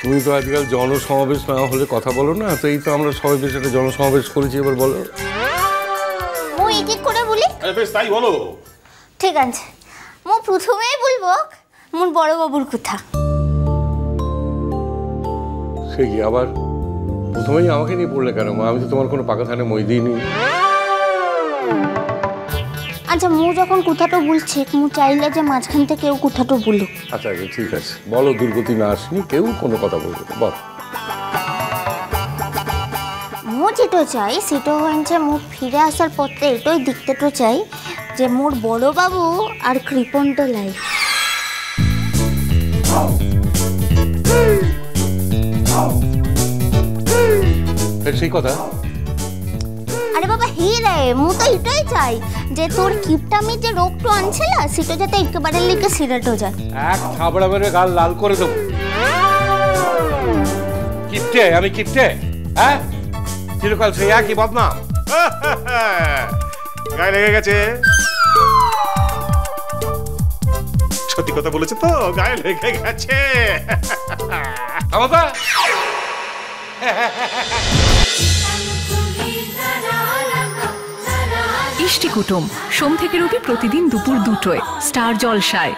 তুমি তো আজকাল জনসমাবেশ না হলে কথা বলো না, তো এই তো আমরা সবাই বেশ একটা জনসমাবেশ করেছি, এবার বলো। মু কি করে বলি? বেশ তাই বলো। ঠিক আছে, মু প্রথমেই বলবো মোর বড় বাবুর কথা। সে কি আবার প্রথমেই আমাকে নিয়ে পড়লে কেন মা? আমি তো তোমার কোনো পাকা থানে মই দিইনি। আচ্ছা, মু যখন কথাটা বলছি, মু চাইলে যে মাঝখান থেকে কেউ কথাটা বলুক। আচ্ছা ঠিক আছে, বলো। দুর্গতি না আসেনি, কেউ কোনো কথা বলবে না, বল। মু যেটা চাই সেটা হচ্ছে মু ফিরে আসার পথে এটাই দেখতে তো চাই যে মোর বড় বাবু আর কৃপণটা লাই। সেই কথা। আরে বাবা হে রে, মু তো এটাই চাই যে তোর কিপটামি যে রোগটা আনছিল সেটা যাতে একেবারে লিখে সিরেট হয়ে যায়। এক থাবড়া মেরে গাল লাল করে দেবো। কিপটে? আমি কিপটে? হ্যাঁ, চিরকাল সেই একই বদনাম। গায়ে লেগে গেছে। সত্যি কথা বলেছে তো, গায়ে লেগে গেছে। আমতা ইষ্টি কুটুম সোম থেকে রবি প্রতিদিন দুপুর 2টায় স্টার জলসায়।